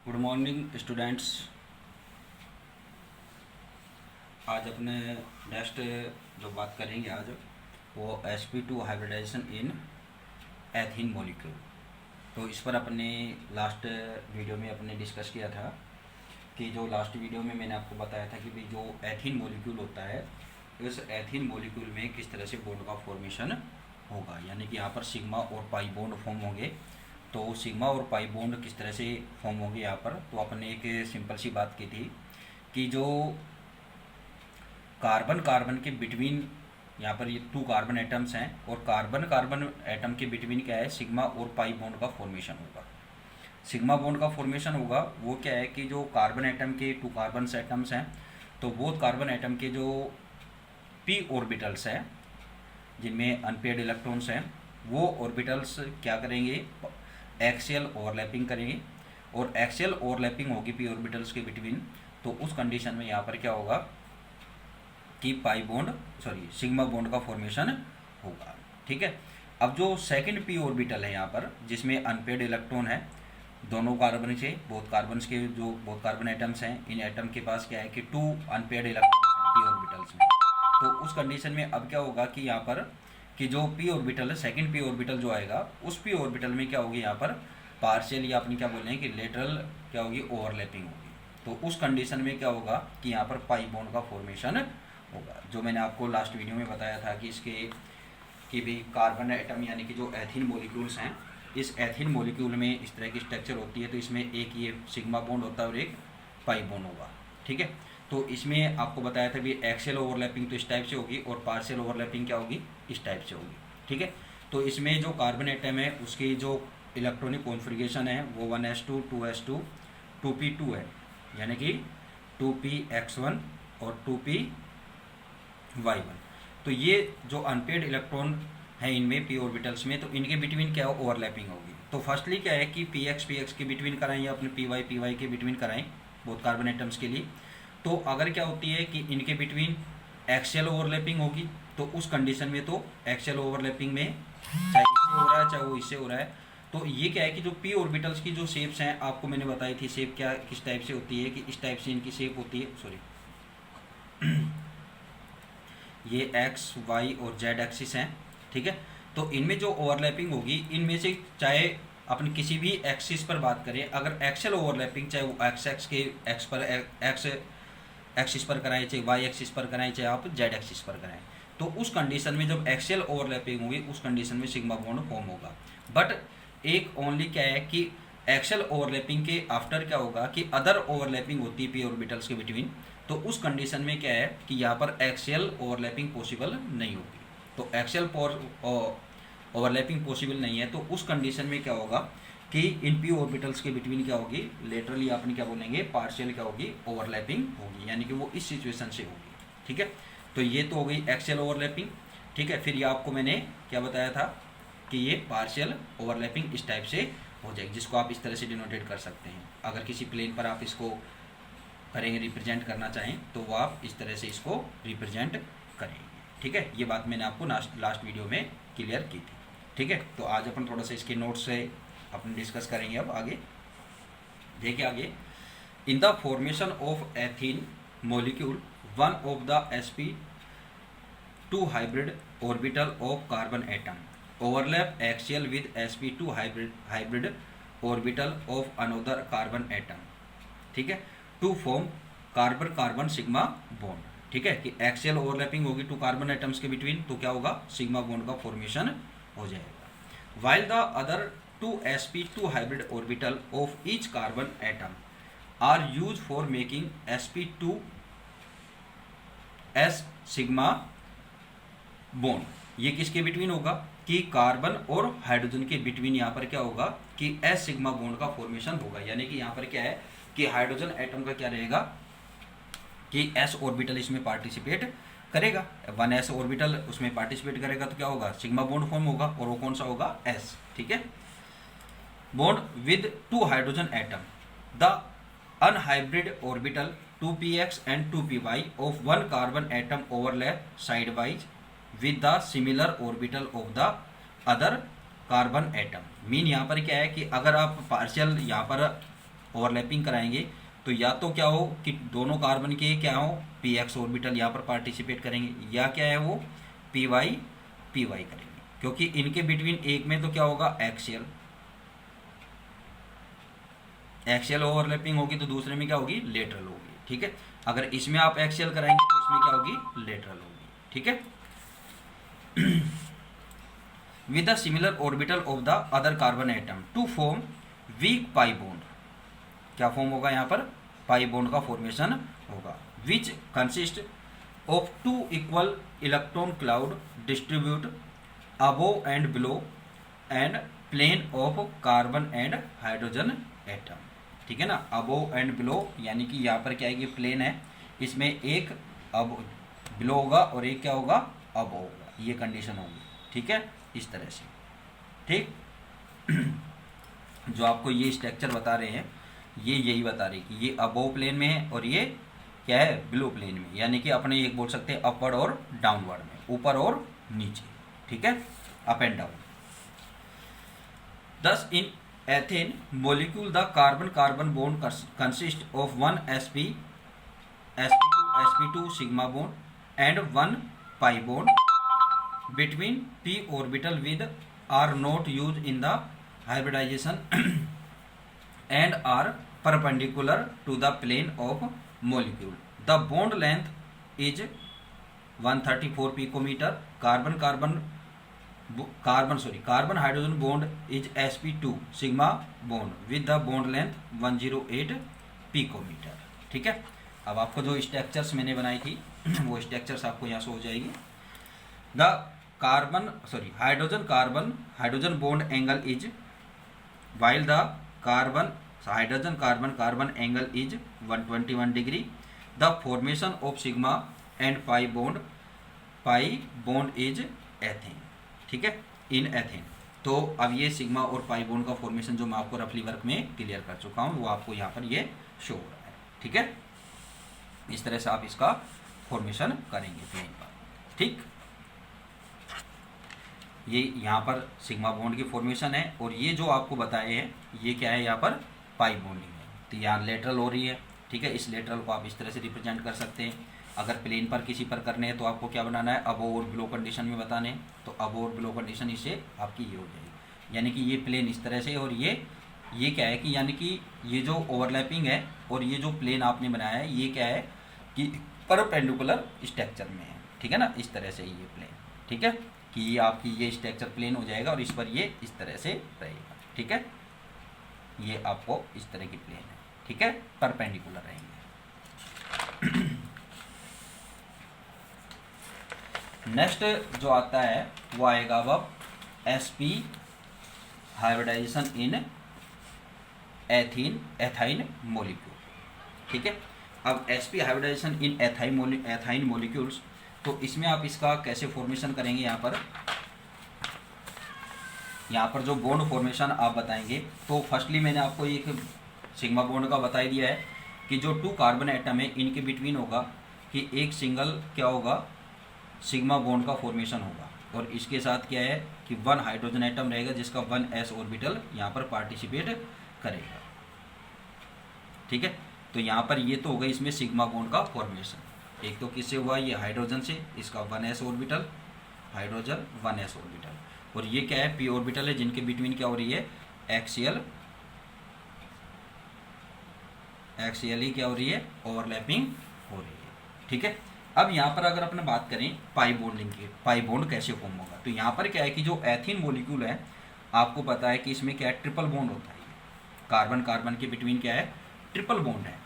Good morning students. आज अपने next जो बात करेंगे आज वो sp2 हाइब्रिडाइजेशन इन एथीन मॉलिक्यूल। तो इस पर अपने लास्ट वीडियो में अपने डिस्कस किया था कि जो लास्ट वीडियो में मैंने आपको बताया था कि भाई जो एथीन मॉलिक्यूल होता है इस एथीन मॉलिक्यूल में किस तरह से बॉन्ड का फॉर्मेशन होगा, यानी कि यहाँ पर सिग्मा और पाई बॉन्ड फॉर्म होंगे। तो सिग्मा और पाई बॉन्ड किस तरह से फॉर्म होंगे यहाँ पर, तो अपने एक सिंपल सी बात की थी कि जो कार्बन कार्बन के बिटवीन यहाँ पर ये 2 कार्बन एटम्स हैं और कार्बन कार्बन एटम के बिटवीन क्या है, सिग्मा और पाई बॉन्ड का फॉर्मेशन होगा। सिग्मा बॉन्ड का फॉर्मेशन होगा वो क्या है कि जो कार्बन एटम के 2 कार्बन एटम्स हैं तो वो कार्बन एटम के जो p ऑर्बिटल्स हैं जिनमें अनपेयर्ड इलेक्ट्रॉन्स हैं वो ऑर्बिटल्स क्या करेंगे, एक्सियल ओवरलैपिंग करेंगे और एक्सियल ओवरलैपिंग होगी p ऑर्बिटल्स के बिटवीन। तो उस कंडीशन में यहाँ पर क्या होगा कि सिग्मा बॉन्ड का फॉर्मेशन होगा। ठीक है। अब जो सेकंड p ऑर्बिटल है यहाँ पर जिसमें अनपेयर्ड इलेक्ट्रॉन है दोनों कार्बन से, बोथ कार्बन्स के जो बोथ कार्बन एटम्स हैं इन एटम के पास क्या है कि 2 अनपेयर्ड इलेक्ट्रॉन्स हैं p ऑर्बिटल्स में। तो उस कंडीशन में अब क्या होगा कि यहाँ पर कि जो p ऑर्बिटल है, सेकंड p ऑर्बिटल जो आएगा उस p ऑर्बिटल में क्या होगी, यहाँ पर पार्शियल या अपनी क्या बोल रहे हैं कि लेटरल क्या होगी, ओवरलैपिंग होगी। तो उस कंडीशन में क्या होगा कि यहाँ पर पाई बॉन्ड का फॉर्मेशन होगा। जो मैंने आपको लास्ट वीडियो में बताया था कि इसके कि भी कार्बन एटम यानी कि जो एथीन मॉलिक्यूल्स हैं, इस एथीन मॉलिक्यूल में इस तरह की स्ट्रक्चर होती है। तो इसमें एक ये सिग्मा बॉन्ड होता है और एक पाई बॉन्ड होगा। ठीक है। तो इसमें आपको बताया था भी एक्सियल ओवरलैपिंग तो इस टाइप से होगी और पार्शियल ओवरलैपिंग क्या होगी, इस टाइप से होगी। ठीक है। तो इसमें जो कार्बन एटम है उसकी जो इलेक्ट्रॉनिक कॉन्फ़िगरेशन है वो 1s2 2s2 2p2 है, यानी कि 2px1 और 2py1। तो ये जो अनपेयर्ड इलेक्ट्रॉन है इनमें p ऑर्बिटल्स में, तो इनके बिटवीन क्या ओवरलैपिंग होगी। तो फर्स्टली क्या है कि px के बिटवीन कराएं या अपने py के बिटवीन कराएं बोथ कार्बन एटम्स के लिए। तो अगर क्या होती है कि इनके बिटवीन एक्सियल ओवरलैपिंग होगी तो उस कंडीशन में तो एक्सियल ओवरलैपिंग में चाहे इससे हो रहा है चाहे वो इससे हो रहा है। तो ये क्या है कि जो p ऑर्बिटल्स की जो शेप्स हैं आपको मैंने बताई थी, शेप क्या किस टाइप से होती है कि इस टाइप से इनकी शेप होती है। सॉरी ये x y और z एक्सिस हैं। ठीक है। तो इनमें जो ओवरलैपिंग होगी इनमें से चाहे अपन किसी भी एक्सिस पर बात करें, अगर एक्सियल ओवरलैपिंग चाहे वो x के x पर x एक्सिस पर कराएं चाहे y एक्सिस पर कराएं चाहे आप z एक्सिस पर कराएं, तो उस कंडीशन में जब एक्सियल ओवरलैपिंग होगी उस कंडीशन में सिग्मा बॉन्ड फॉर्म होगा। बट एक ओनली क्या है कि एक्सियल ओवरलैपिंग के आफ्टर क्या होगा कि अदर ओवरलैपिंग होती है p ऑर्बिटल्स के बिटवीन। तो उस कंडीशन में क्या है कि यहाँ पर एक्सियल ओवरलैपिंग पॉसिबल नहीं होगी। तो एक्सियल ओवरलैपिंग पॉसिबल नहीं है तो उस कंडीशन में क्या होगा कि इन p ऑर्बिटल्स के बिटवीन क्या होगी, लेटरली आपने क्या बोलेंगे, पार्शियल क्या होगी, ओवरलैपिंग होगी, यानी कि वो इस सिचुएशन से होगी। ठीक है। तो ये तो हो गई एक्सियल ओवरलैपिंग। ठीक है। फिर ये आपको मैंने क्या बताया था कि ये पार्शियल ओवरलैपिंग इस टाइप से हो जाएगी, जिसको आप इस तरह से डिनोटेट कर सकते हैं। अगर किसी प्लेन पर आप इसको करेंगे, रिप्रेजेंट करना चाहें तो वो आप इस तरह से इसको रिप्रेजेंट करेंगे। ठीक है। ये बात मैंने आपको लास्ट वीडियो में क्लियर की थी। ठीक है। तो आज अपन थोड़ा सा इसके नोट्स से अपन डिस्कस करेंगे। अब आगे देखिए, आगे in the formation of ethene molecule one of the sp2 hybrid orbital of carbon atom overlap axial with sp2 hybrid orbital of another carbon atom. ठीक है। To form carbon carbon sigma bond. ठीक है। कि axial overlapping होगी 2 carbon atoms के between, तो क्या होगा, सिग्मा बॉन्ड का फॉर्मेशन हो जाएगा। While the other 2 sp2 hybrid orbital of each carbon atom are used for making sp2 s sigma bond। ये किसके बिटवीन होगा कि कार्बन और हाइड्रोजन के बिटवीन यहाँ पर क्या होगा कि s सिग्मा बॉन्ड का फॉर्मेशन होगा। यानी कि यहाँ पर क्या है कि हाइड्रोजन एटम का क्या रहेगा कि s ऑर्बिटल इसमें पार्टिसिपेट करेगा, 1s ऑर्बिटल उसमें पार्टिसिपेट करेगा तो क्या होगा, सिग्मा बॉन्ड फॉर्म होगा और वो कौन सा होगा, s। ठीक है। Bond with 2 hydrogen atom the unhybrid orbital 2px and 2py of 1 carbon atom overlap side wise with the similar orbital of the other carbon atom. Mean यहाँ पर क्या है कि अगर आप पार्शियल यहाँ पर ओवरलैपिंग कराएंगे तो या तो क्या हो कि दोनों कार्बन के क्या हो पी एक्स ऑर्बिटल यहाँ पर पार्टिसिपेट करेंगे, या क्या है वो पी वाई करेंगे, क्योंकि इनके बिटवीन एक में तो क्या होगा एक्सियल ओवरलैपिंग होगी, तो दूसरे में क्या होगी लेटरल होगी। ठीक है, अगर इसमें आप एक्सियल कराएंगे तो इसमें क्या होगी लेटरल होगी। ठीक है, with the similar orbital of the other carbon atom to form weak pi bond। क्या फॉर्म होगा यहाँ पर पाई बॉन्ड का फॉर्मेशन होगा, which consist of two equal electron cloud distribute above and below and plane of carbon and hydrogen atom। ठीक है ना, above and below यानी कि यहाँ पर क्या है कि प्लेन है, इसमें एक अब बिलो होगा और एक क्या होगा अबोव होगा, ये कंडीशन होगी। ठीक है, इस तरह से। ठीक, जो आपको ये स्ट्रक्चर बता रहे हैं ये यही बता रहे हैं कि ये अबोव प्लेन में है और ये क्या है बिलो प्लेन में, यानी कि अपने एक बोल सकते हैं अपवर्ड और डाउनवर्ड में, ऊपर और नीचे। ठीक है, up and down. Thus, in ethane molecule, the carbon-carbon bond consists of one sp2 sigma bond and one pi bond between p orbital with are not used in the hybridization and are perpendicular to the plane of molecule. The bond length is 134 picometer. Carbon hydrogen bond is sp2 sigma bond with the bond length 108 picometer। ठीक है, अब आपको जो structures मैंने बनाई थी वो structures आपको यहाँ से हो जाएगी। The hydrogen bond angle is while the hydrogen carbon angle is 121 degree। The formation of sigma and pi bond is ethane। ठीक है, इन एथेन। तो अब ये सिग्मा और पाई बॉन्ड का फॉर्मेशन जो मैं आपको रफली वर्क में क्लियर कर चुका हूँ वो आपको यहाँ पर ये शो हो रहा है। ठीक है, इस तरह से आप इसका फॉर्मेशन करेंगे प्लेन पर। ठीक, ये यहाँ पर सिग्मा बॉन्ड की फॉर्मेशन है और ये जो आपको बताए हैं ये क्या है यहाँ पर पाई बॉन्डिंग है, तो यहाँ लेटरल हो रही है। ठीक है, इस लेटरल को आप इस तरह से रिप्रेजेंट कर सकते हैं। अगर प्लेन पर किसी पर करने हैं तो आपको क्या बनाना है अबोव और बिलो कंडीशन में बताने हैं, तो अबोव और बिलो कंडीशन इससे आपकी ये हो जाएगी, यानी कि ये प्लेन इस तरह से और ये क्या है कि यानी कि ये जो ओवरलैपिंग है और ये जो प्लेन आपने बनाया है ये क्या है कि परपेंडिकुलर स्ट्रक्चर में है। ठीक है ना, इस तरह से ये प्लेन। ठीक है, कि ये आपकी ये स्ट्रक्चर प्लेन हो जाएगा और इस पर ये इस तरह से रहेगा। ठीक है, ये आपको इस तरह की प्लेन है। ठीक है, परपेंडिकुलर रहेंगे। नेक्स्ट जो आता है वो आएगा अब sp हाइब्रिडाइजेशन इन एथाइन मोलिक्यूल। ठीक है, अब sp हाइब्रिडाइजेशन इन एथाइन मोलिक्यूल्स, तो इसमें आप इसका कैसे फॉर्मेशन करेंगे। यहाँ पर जो बॉन्ड फॉर्मेशन आप बताएंगे, तो फर्स्टली मैंने आपको एक सिग्मा बॉन्ड का बता दिया है कि जो 2 कार्बन एटम है इनके बिटवीन होगा कि एक सिंगल क्या होगा सिग्मा बॉन्ड का फॉर्मेशन होगा, और इसके साथ क्या है कि 1 हाइड्रोजन एटम रहेगा जिसका 1s ऑर्बिटल यहाँ पर पार्टिसिपेट करेगा। ठीक है, तो यहाँ पर ये तो होगा इसमें सिग्मा बॉन्ड का फॉर्मेशन। एक तो किससे हुआ ये हाइड्रोजन से, इसका 1s orbital hydrogen 1s orbital, और ये क्या है p ऑर्बिटल है जिनके बिटवीन क्या हो रही है एक्सियल ही क्या हो रही है ओवरलैपिंग हो रही है। ठीक है, अब यहाँ पर अगर अपने बात करें पाई बॉन्डिंग की, पाई बॉन्ड कैसे फॉर्म होगा, तो यहाँ पर क्या है कि जो एथीन मॉलिक्यूल है आपको पता है कि इसमें क्या है ट्रिपल बॉन्ड होता है, कार्बन कार्बन के बिटवीन क्या है ट्रिपल बॉन्ड है।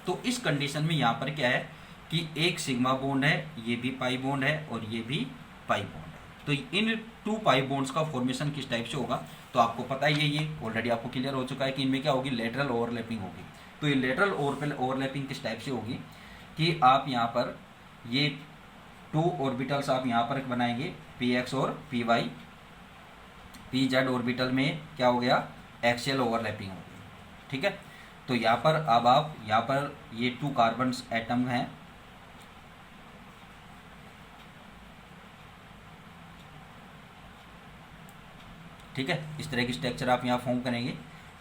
तो इस कंडीशन में यहाँ पर क्या है कि एक सिग्मा बॉन्ड है, ये भी पाई बॉन्ड है और ये भी पाई बॉन्ड है। तो इन 2 पाई बॉन्ड्स का फॉर्मेशन किस टाइप से होगा, तो आपको पता ही है, ये ऑलरेडी आपको क्लियर हो चुका है कि इनमें क्या होगी लेटरल ओवरलैपिंग होगी। तो ये लेटरल ओवरलैपिंग किस टाइप से होगी कि आप यहाँ पर ये 2 ऑर्बिटल्स आप यहाँ पर बनाएंगे px और py, pz ऑर्बिटल में क्या हो गया एक्सियल ओवरलैपिंग हो गई। ठीक है, तो यहाँ पर अब आप यहाँ पर ये 2 कार्बन एटम हैं, ठीक है, इस तरह की स्ट्रक्चर आप यहाँ फॉर्म करेंगे।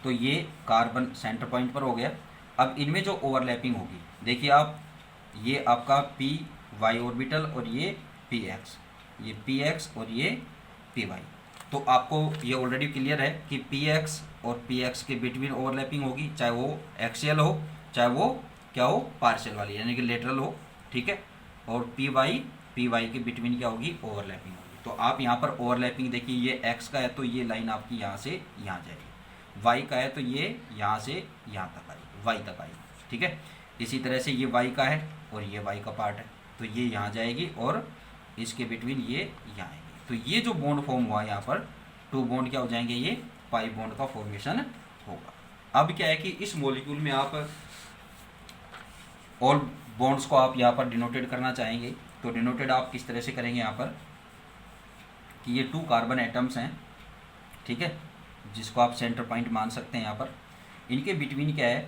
तो ये कार्बन सेंटर पॉइंट पर हो गया। अब इनमें जो ओवरलैपिंग होगी, देखिए आप, ये आपका पी वाई ऑर्बिटल और ये पी एक्स, ये पी एक्स और ये पी वाई। तो आपको ये ऑलरेडी क्लियर है कि पी एक्स और पी एक्स के बिटवीन ओवरलैपिंग होगी, चाहे वो एक्सियल हो चाहे वो क्या हो, पार्शियल वाली यानी कि लेटरल हो, ठीक है। और पी वाई के बिटवीन क्या होगी, ओवरलैपिंग होगी। तो आप यहाँ पर ओवरलैपिंग देखिए, ये एक्स का है तो ये लाइन आपकी यहाँ से यहाँ जाएगी, वाई का है तो ये यहाँ से यहाँ तक आएगी, वाई तक आएगी, ठीक है। इसी तरह से ये वाई का है और ये वाई का पार्ट है तो ये यहाँ जाएगी और इसके बिटवीन ये यहाँ आएगी। तो ये जो बॉन्ड फॉर्म हुआ यहाँ पर, टू बॉन्ड क्या हो जाएंगे, ये पाई बॉन्ड का फॉर्मेशन होगा। अब क्या है कि इस मॉलिक्यूल में आप ऑल बॉन्ड्स को आप यहाँ पर डिनोटेड करना चाहेंगे, तो डिनोटेड आप किस तरह से करेंगे यहाँ पर कि ये 2 कार्बन एटम्स हैं, ठीक है, जिसको आप सेंटर पॉइंट मान सकते हैं यहाँ पर। इनके बिटवीन क्या है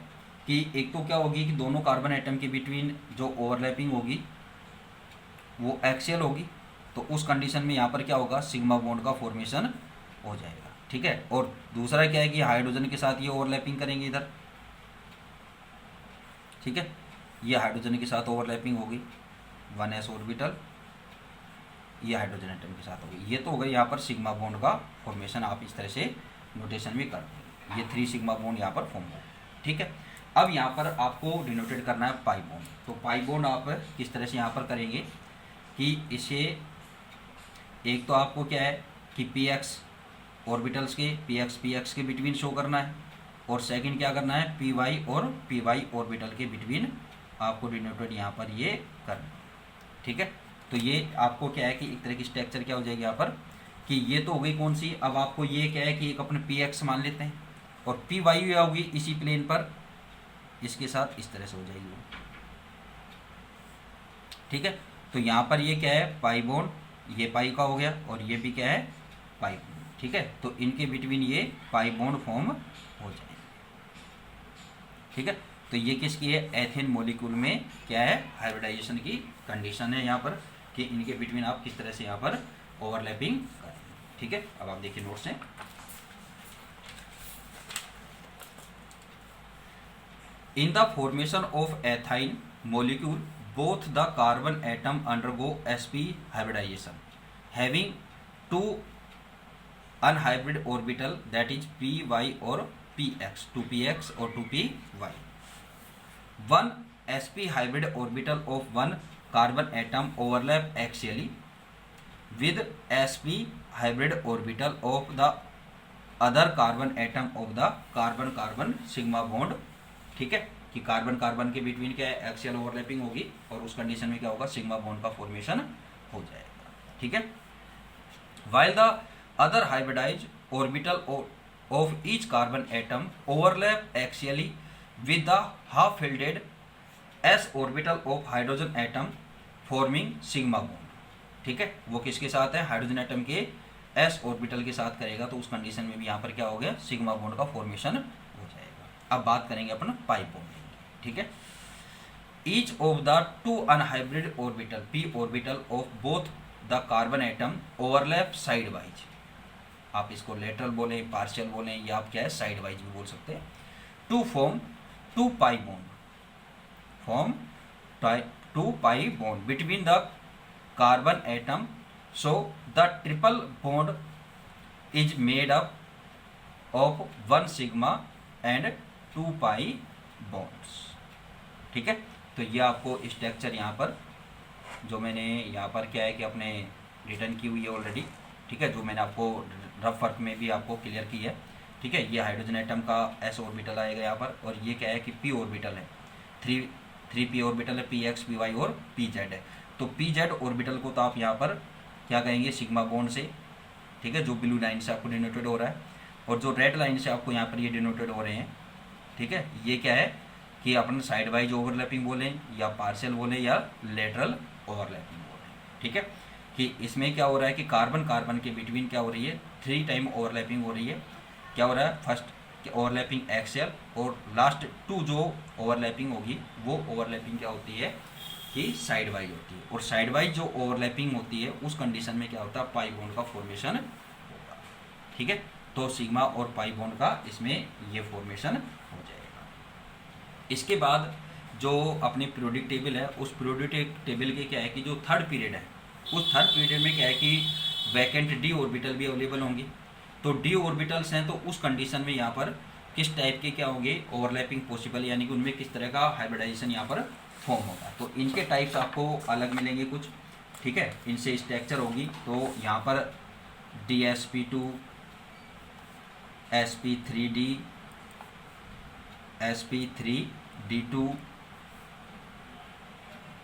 कि एक तो क्या होगी कि दोनों कार्बन एटम के बिटवीन जो ओवरलैपिंग होगी वो एक्सियल होगी, तो उस कंडीशन में यहाँ पर क्या होगा, सिग्मा बॉन्ड का फॉर्मेशन हो जाएगा, ठीक है। और दूसरा क्या है कि हाइड्रोजन के साथ ये ओवरलैपिंग करेंगे इधर, ठीक है, ये हाइड्रोजन के साथ ओवरलैपिंग होगी 1s ऑर्बिटल, ये हाइड्रोजन एटम के साथ होगी। ये तो हो गई यहाँ पर सिग्मा बॉन्ड का फॉर्मेशन, आप इस तरह से नोटेशन में करते हैं, ये 3 सिग्मा बॉन्ड यहाँ पर फॉर्म हो, ठीक है। अब यहाँ पर आपको डिनोटेड करना है पाई बॉन्ड। तो पाई बॉन्ड आप किस तरह से यहाँ पर करेंगे कि इसे, एक तो आपको क्या है कि पी एक्स ऑर्बिटल्स के पी एक्स के बिटवीन शो करना है, और सेकंड क्या करना है, पी वाई और पी वाई ऑर्बिटल के बिटवीन आपको डिनोटेड यहाँ पर ये करना है, ठीक है। तो ये आपको क्या है कि एक तरह की स्ट्रक्चर क्या हो जाएगी यहाँ पर कि ये तो हो गई कौन सी, अब आपको ये क्या है कि एक अपने पी एक्स मान लेते हैं और पी वाई होगी इसी प्लेन पर, इसके साथ इस तरह से हो जाएगी वो, ठीक है। तो यहाँ पर ये क्या है, पाई बॉन्ड, ये पाई का हो गया और ये भी क्या है, पाई बॉन्ड, ठीक है। तो इनके बिटवीन ये पाई बॉन्ड फॉर्म हो जाएंगे, ठीक है। तो ये किसकी है, एथेन मॉलिक्यूल में क्या है, हाइब्रिडाइजेशन की कंडीशन है यहाँ पर कि इनके बिटवीन आप किस तरह से यहाँ पर ओवरलैपिंग करें, ठीक है। अब आप देखिए नोट्स हैं, इन the formation of ethyne molecule both the carbon atom undergo sp hybridization having 2 unhybrid orbital that is py or px, 2px or 2py. One sp hybrid orbital of one carbon atom overlap axially with sp hybrid orbital of the other carbon atom of the carbon carbon sigma bond, ठीक है, कि carbon carbon के between क्या है, axial overlapping होगी और उस condition में क्या होगा, सिग्मा बॉन्ड का फॉर्मेशन हो जाएगा, ठीक है। While the other hybridize orbital of each carbon atom overlap axially with the half filled s orbital of hydrogen atom forming sigma bond, ठीक है। वो किसके साथ है, हाइड्रोजन एटम के एस ऑर्बिटल के साथ करेगा, तो उस कंडीशन में भी यहाँ पर क्या हो गया, सिग्मा बॉन्ड का फॉर्मेशन हो जाएगा। अब बात करेंगे अपन पाई बॉन्ड, ठीक है। Each of the 2 unhybrid orbital P orbital of both the carbon atom overlap side wise, आप इसको लेटरल बोले, पार्शियल बोले, या आप क्या है साइड वाइज भी बोल सकते हैं, to form 2 pi bond, form 2 pi bond between the carbon atom, so the triple bond is made up of 1 sigma and 2 pi bonds, ठीक है। तो ये आपको स्ट्रक्चर यहाँ पर जो मैंने यहाँ पर क्या है कि अपने रिटर्न की हुई है ऑलरेडी, ठीक है, जो मैंने आपको रफ वर्क में भी आपको क्लियर की है, ठीक है। ये हाइड्रोजन एटम का एस ऑर्बिटल आएगा यहाँ पर, और ये क्या है कि पी ऑर्बिटल है, 3 पी ऑर्बिटल है, पी एक्स पी वाई और पी जेड है। तो पी जेड ऑर्बिटल को तो आप यहाँ पर क्या कहेंगे, सिग्मा बॉन्ड से, ठीक है, जो ब्लू लाइन से आपको डिनोटेड हो रहा है, और जो रेड लाइन से आपको यहाँ पर ये डिनोटेड हो रहे हैं, ठीक है। ये क्या है कि अपन साइड वाइज ओवरलैपिंग बोलें या पार्शियल बोलें या लेटरल ओवरलैपिंग बोलें, ठीक है। कि इसमें क्या हो रहा है कि कार्बन कार्बन के बिटवीन क्या हो रही है, 3 टाइम ओवरलैपिंग हो रही है। क्या हो रहा है, फर्स्ट ओवरलैपिंग एक्सियल, और लास्ट 2 जो ओवरलैपिंग होगी वो ओवरलैपिंग क्या होती है कि साइड वाइज होती है, और साइड वाइज जो ओवरलैपिंग होती है उस कंडीशन में क्या होता है, पाई बॉन्ड का फॉर्मेशन होगा, ठीक है। तो सिग्मा और पाई बॉन्ड का इसमें ये फॉर्मेशन हो जाएगा। इसके बाद जो अपनी पीरियोडिक टेबल है, उस पीरियोडिक टेबल के क्या है कि जो थर्ड पीरियड है, उस थर्ड पीरियड में क्या है कि वैकेंट डी ऑर्बिटल भी अवेलेबल होंगे। तो डी ऑर्बिटल्स हैं, तो उस कंडीशन में यहाँ पर किस टाइप के क्या होंगे, ओवरलैपिंग पॉसिबल, यानी कि उनमें किस तरह का हाइब्रिडाइजेशन यहाँ पर फॉर्म होगा। तो इनके टाइप्स आपको अलग मिलेंगे कुछ, ठीक है, इनसे स्ट्रक्चर होगी। तो यहाँ पर DsP2, sp3d, sp3d2,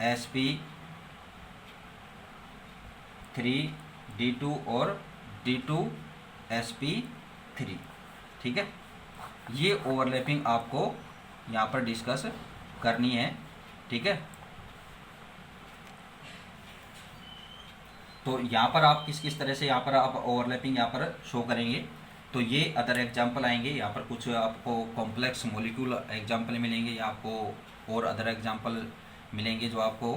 sp3d2 और d2sp3, ठीक है। ये ओवरलैपिंग आपको यहाँ पर डिस्कस करनी है, ठीक है। तो यहाँ पर आप किस किस तरह से यहाँ पर आप ओवरलैपिंग यहाँ पर शो करेंगे। तो ये अदर एग्जाम्पल आएंगे, यहाँ पर कुछ आपको कॉम्प्लेक्स मॉलिक्यूल एग्जाम्पल मिलेंगे, या आपको और अदर एग्जाम्पल मिलेंगे जो आपको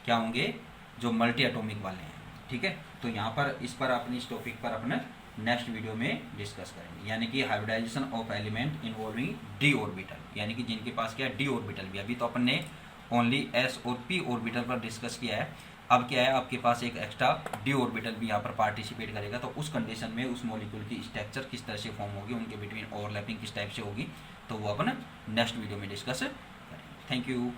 क्या होंगे, जो मल्टी एटॉमिक वाले हैं, ठीक है। तो यहाँ पर इस पर अपनी इस टॉपिक पर अपने नेक्स्ट वीडियो में डिस्कस करेंगे, यानी कि hybridization of element involving d orbital, यानी कि जिनके पास क्या है डी ऑर्बिटल भी। अभी तो अपन ने ओनली एस और पी ऑर्बिटल पर डिस्कस किया है, अब क्या है आपके पास एक एक्स्ट्रा डी ऑर्बिटल भी यहाँ पर पार्टिसिपेट करेगा। तो उस कंडीशन में उस मॉलिक्यूल की स्ट्रक्चर किस तरह से फॉर्म होगी, उनके बिटवीन ओवरलैपिंग किस टाइप से होगी, तो वो अपन नेक्स्ट वीडियो में डिस्कस करेंगे। Thank you.